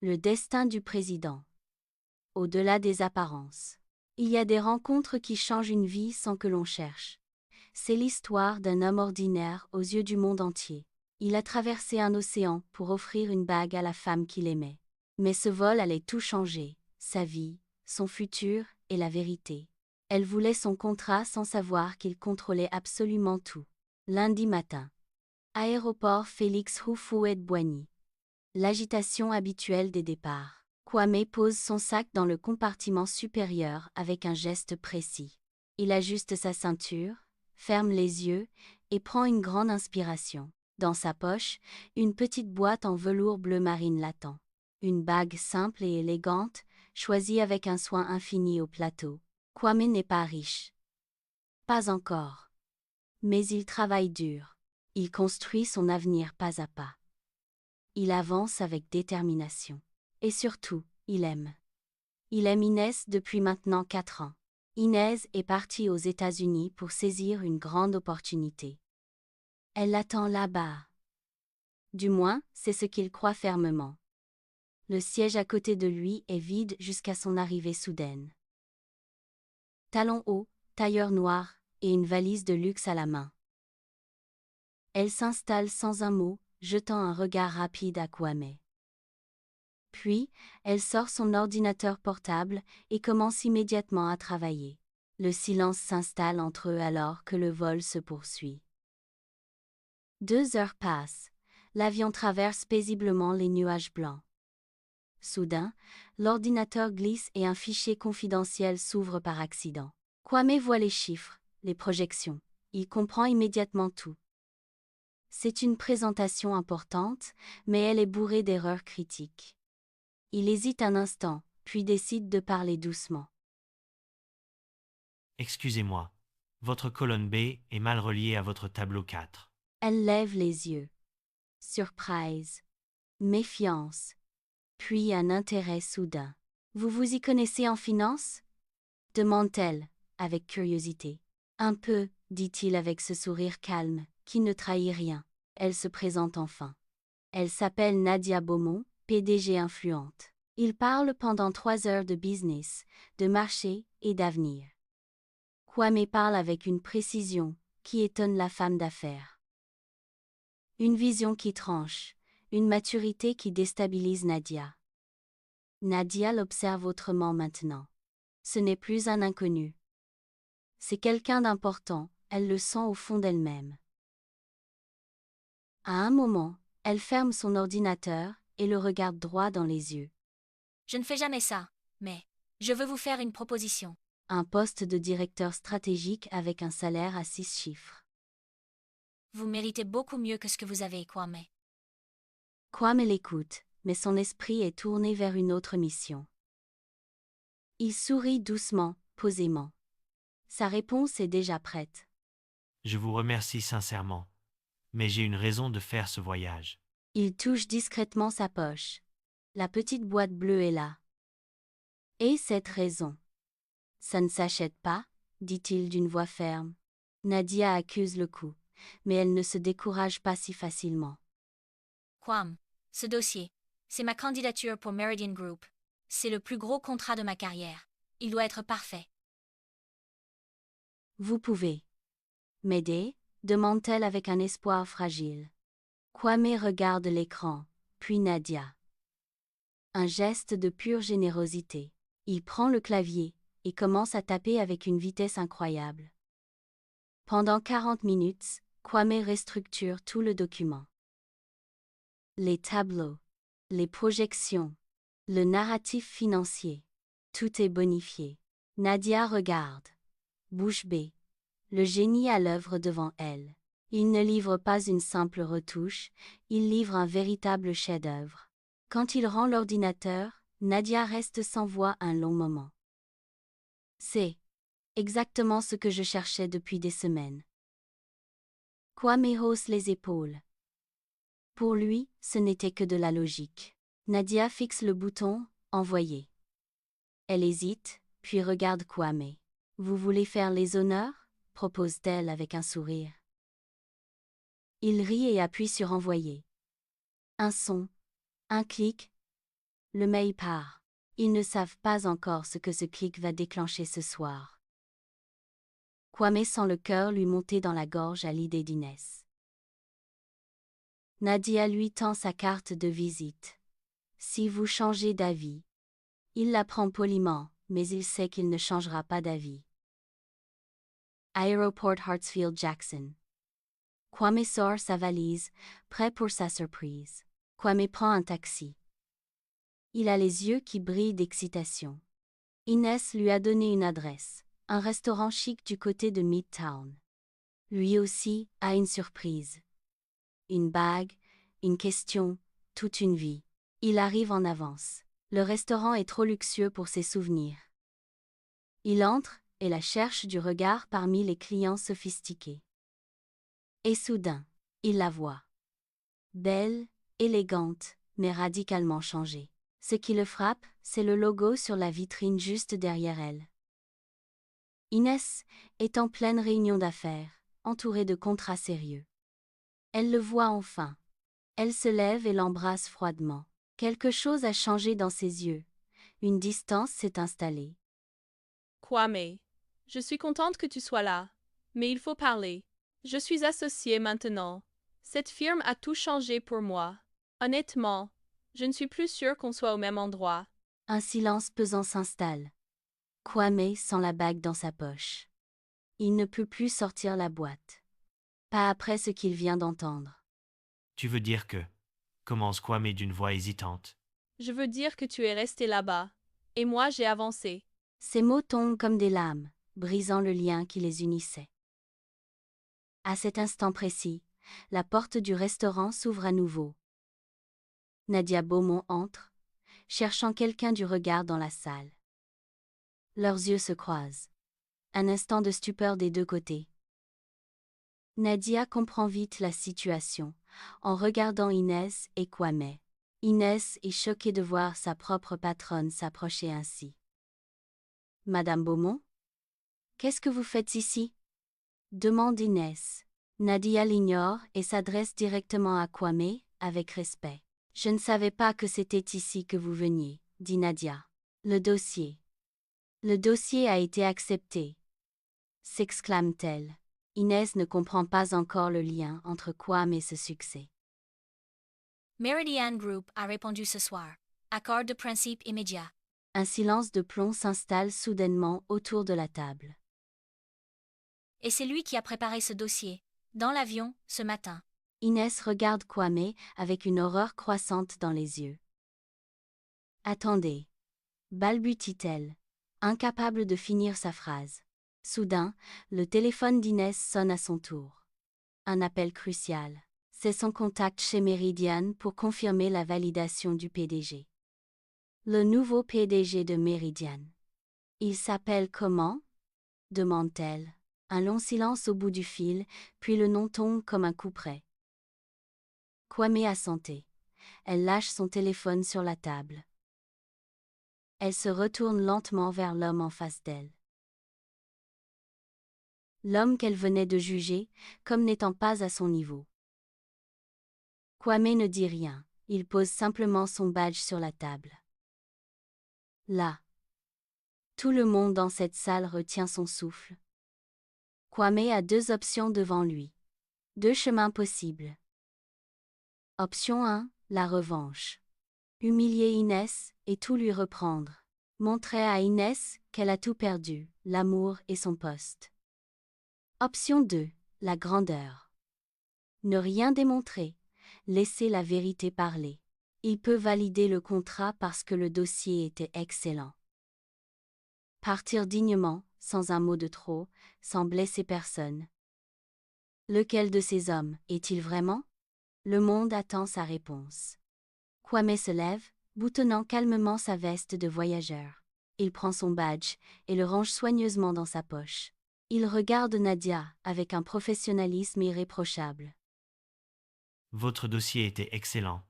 Le destin du président. Au-delà des apparences. Il y a des rencontres qui changent une vie sans que l'on cherche. C'est l'histoire d'un homme ordinaire aux yeux du monde entier. Il a traversé un océan pour offrir une bague à la femme qu'il aimait. Mais ce vol allait tout changer, sa vie, son futur et la vérité. Elle voulait son contrat sans savoir qu'il contrôlait absolument tout. Lundi matin. Aéroport Félix Houphouët-Boigny. L'agitation habituelle des départs. Kwame pose son sac dans le compartiment supérieur avec un geste précis. Il ajuste sa ceinture, ferme les yeux et prend une grande inspiration. Dans sa poche, une petite boîte en velours bleu marine l'attend. Une bague simple et élégante, choisie avec un soin infini au plateau. Kwame n'est pas riche. Pas encore. Mais il travaille dur. Il construit son avenir pas à pas. Il avance avec détermination. Et surtout, il aime. Il aime Inès depuis maintenant 4 ans. Inès est partie aux États-Unis pour saisir une grande opportunité. Elle l'attend là-bas. Du moins, c'est ce qu'il croit fermement. Le siège à côté de lui est vide jusqu'à son arrivée soudaine. Talons hauts, tailleur noir, et une valise de luxe à la main. Elle s'installe sans un mot, jetant un regard rapide à Kwame. Puis, elle sort son ordinateur portable et commence immédiatement à travailler. Le silence s'installe entre eux alors que le vol se poursuit. 2 heures passent. L'avion traverse paisiblement les nuages blancs. Soudain, l'ordinateur glisse et un fichier confidentiel s'ouvre par accident. Kwame voit les chiffres, les projections. Il comprend immédiatement tout. C'est une présentation importante, mais elle est bourrée d'erreurs critiques. Il hésite un instant, puis décide de parler doucement. Excusez-moi. Votre colonne B est mal reliée à votre tableau 4. Elle lève les yeux. Surprise. Méfiance. Puis un intérêt soudain. Vous vous y connaissez en finance ? Demande-t-elle, avec curiosité. Un peu, dit-il avec ce sourire calme, qui ne trahit rien. Elle se présente enfin. Elle s'appelle Nadia Beaumont, PDG influente. Il parle pendant 3 heures de business, de marché et d'avenir. Kwame parle avec une précision qui étonne la femme d'affaires. Une vision qui tranche, une maturité qui déstabilise Nadia. Nadia l'observe autrement maintenant. Ce n'est plus un inconnu. C'est quelqu'un d'important, elle le sent au fond d'elle-même. À un moment, elle ferme son ordinateur et le regarde droit dans les yeux. Je ne fais jamais ça, mais je veux vous faire une proposition. Un poste de directeur stratégique avec un salaire à 6 chiffres. Vous méritez beaucoup mieux que ce que vous avez, Kwame. Kwame l'écoute, mais son esprit est tourné vers une autre mission. Il sourit doucement, posément. Sa réponse est déjà prête. Je vous remercie sincèrement. Mais j'ai une raison de faire ce voyage. Il touche discrètement sa poche. La petite boîte bleue est là. Et cette raison. Ça ne s'achète pas, dit-il d'une voix ferme. Nadia accuse le coup, mais elle ne se décourage pas si facilement. Kwame, ce dossier, c'est ma candidature pour Meridian Group. C'est le plus gros contrat de ma carrière. Il doit être parfait. Vous pouvez m'aider ? Demande-t-elle avec un espoir fragile. Kwame regarde l'écran, puis Nadia. Un geste de pure générosité. Il prend le clavier et commence à taper avec une vitesse incroyable. Pendant 40 minutes, Kwame restructure tout le document. Les tableaux, les projections, le narratif financier. Tout est bonifié. Nadia regarde. Bouche bée. Le génie à l'œuvre devant elle. Il ne livre pas une simple retouche, il livre un véritable chef-d'œuvre. Quand il rend l'ordinateur, Nadia reste sans voix un long moment. C'est exactement ce que je cherchais depuis des semaines. Kwame hausse les épaules. Pour lui, ce n'était que de la logique. Nadia fixe le bouton « Envoyer ». Elle hésite, puis regarde Kwame. « Vous voulez faire les honneurs ?» propose-t-elle avec un sourire. Il rit et appuie sur « Envoyer ». Un son, un clic, Le mail part. Ils ne savent pas encore ce que ce clic va déclencher ce soir. Kwame sent le cœur lui monter dans la gorge à l'idée d'Inès. Nadia lui tend sa carte de visite. Si vous changez d'avis. Il la prend poliment, mais il sait qu'il ne changera pas d'avis. Aéroport Hartsfield-Jackson. Kwame sort sa valise, prêt pour sa surprise. Kwame prend un taxi. Il a les yeux qui brillent d'excitation. Inès lui a donné une adresse, un restaurant chic du côté de Midtown. Lui aussi a une surprise. Une bague, une question, toute une vie. Il arrive en avance. Le restaurant est trop luxueux pour ses souvenirs. Il entre et la cherche du regard parmi les clients sophistiqués. Et soudain, il la voit. Belle, élégante, mais radicalement changée. Ce qui le frappe, c'est le logo sur la vitrine juste derrière elle. Inès est en pleine réunion d'affaires, entourée de contrats sérieux. Elle le voit enfin. Elle se lève et l'embrasse froidement. Quelque chose a changé dans ses yeux. Une distance s'est installée. Kwame, je suis contente que tu sois là, mais il faut parler. Je suis associée maintenant. Cette firme a tout changé pour moi. Honnêtement, je ne suis plus sûre qu'on soit au même endroit. Un silence pesant s'installe. Kwame sent la bague dans sa poche. Il ne peut plus sortir la boîte. Pas après ce qu'il vient d'entendre. Tu veux dire que... commence Kwame d'une voix hésitante. Je veux dire que tu es resté là-bas, et moi j'ai avancé. Ces mots tombent comme des lames, brisant le lien qui les unissait. À cet instant précis, la porte du restaurant s'ouvre à nouveau. Nadia Beaumont entre, cherchant quelqu'un du regard dans la salle. Leurs yeux se croisent. Un instant de stupeur des deux côtés. Nadia comprend vite la situation, en regardant Inès et Kwame. Inès est choquée de voir sa propre patronne s'approcher ainsi. « Madame Beaumont? Qu'est-ce que vous faites ici ?» demande Inès. Nadia l'ignore et s'adresse directement à Kwame, avec respect. « Je ne savais pas que c'était ici que vous veniez, » dit Nadia. « Le dossier. Le dossier a été accepté, » s'exclame-t-elle. Inès ne comprend pas encore le lien entre Kwame et ce succès. Meridian Group a répondu ce soir. Accord de principe immédiat. Un silence de plomb s'installe soudainement autour de la table. Et c'est lui qui a préparé ce dossier, dans l'avion, ce matin. Inès regarde Kwame avec une horreur croissante dans les yeux. « Attendez » balbutie-t-elle, incapable de finir sa phrase. Soudain, le téléphone d'Inès sonne à son tour. Un appel crucial. C'est son contact chez Meridian pour confirmer la validation du PDG. Le nouveau PDG de Meridian. Il s'appelle comment? Demande-t-elle. Un long silence au bout du fil, puis le nom tombe comme un coup près. Kwame assentait. Elle lâche son téléphone sur la table. Elle se retourne lentement vers l'homme en face d'elle. L'homme qu'elle venait de juger, comme n'étant pas à son niveau. Kwame ne dit rien, il pose simplement son badge sur la table. Là. Tout le monde dans cette salle retient son souffle. Kwame a deux options devant lui. Deux chemins possibles. Option 1, la revanche. Humilier Inès et tout lui reprendre. Montrer à Inès qu'elle a tout perdu, l'amour et son poste. Option 2, la grandeur. Ne rien démontrer, laisser la vérité parler. Il peut valider le contrat parce que le dossier était excellent. Partir dignement, sans un mot de trop, sans blesser personne. Lequel de ces hommes est-il vraiment? Le monde attend sa réponse. Kwame se lève, boutonnant calmement sa veste de voyageur. Il prend son badge et le range soigneusement dans sa poche. Il regarde Nadia avec un professionnalisme irréprochable. Votre dossier était excellent.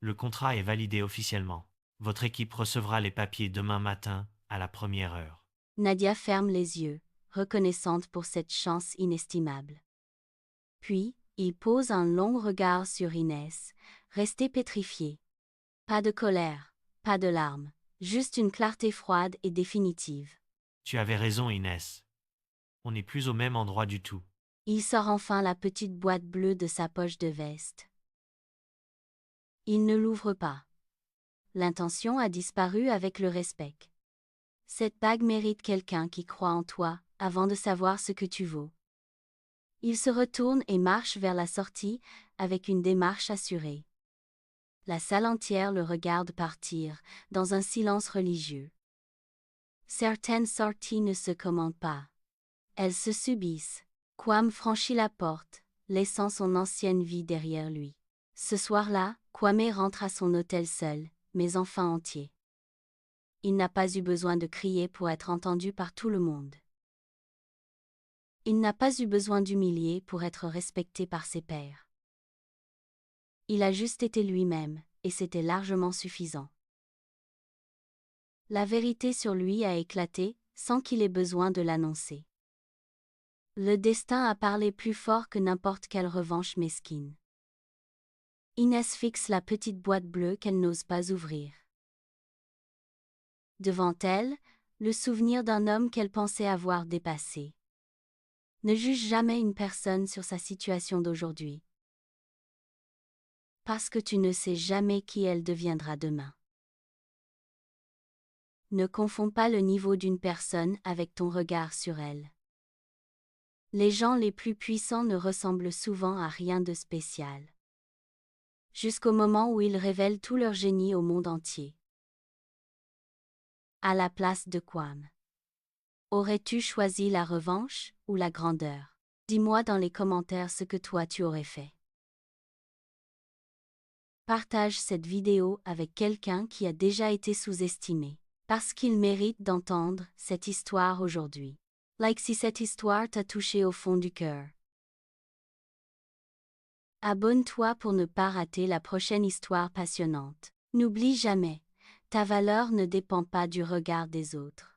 Le contrat est validé officiellement. Votre équipe recevra les papiers demain matin, à la première heure. Nadia ferme les yeux, reconnaissante pour cette chance inestimable. Puis, il pose un long regard sur Inès, restée pétrifiée. Pas de colère, pas de larmes, juste une clarté froide et définitive. Tu avais raison, Inès. On n'est plus au même endroit du tout. Il sort enfin la petite boîte bleue de sa poche de veste. Il ne l'ouvre pas. L'intention a disparu avec le respect. Cette bague mérite quelqu'un qui croit en toi, avant de savoir ce que tu vaux. Il se retourne et marche vers la sortie, avec une démarche assurée. La salle entière le regarde partir, dans un silence religieux. Certaines sorties ne se commandent pas. Elles se subissent. Kwame franchit la porte, laissant son ancienne vie derrière lui. Ce soir-là, Kwame rentre à son hôtel seul, mais enfin entier. Il n'a pas eu besoin de crier pour être entendu par tout le monde. Il n'a pas eu besoin d'humilier pour être respecté par ses pairs. Il a juste été lui-même, et c'était largement suffisant. La vérité sur lui a éclaté, sans qu'il ait besoin de l'annoncer. Le destin a parlé plus fort que n'importe quelle revanche mesquine. Inès fixe la petite boîte bleue qu'elle n'ose pas ouvrir. Devant elle, le souvenir d'un homme qu'elle pensait avoir dépassé. Ne juge jamais une personne sur sa situation d'aujourd'hui. Parce que tu ne sais jamais qui elle deviendra demain. Ne confonds pas le niveau d'une personne avec ton regard sur elle. Les gens les plus puissants ne ressemblent souvent à rien de spécial. Jusqu'au moment où ils révèlent tout leur génie au monde entier. À la place de Kwame. Aurais-tu choisi la revanche ou la grandeur? Dis-moi dans les commentaires ce que toi tu aurais fait. Partage cette vidéo avec quelqu'un qui a déjà été sous-estimé, parce qu'il mérite d'entendre cette histoire aujourd'hui. Like si cette histoire t'a touché au fond du cœur. Abonne-toi pour ne pas rater la prochaine histoire passionnante. N'oublie jamais, ta valeur ne dépend pas du regard des autres.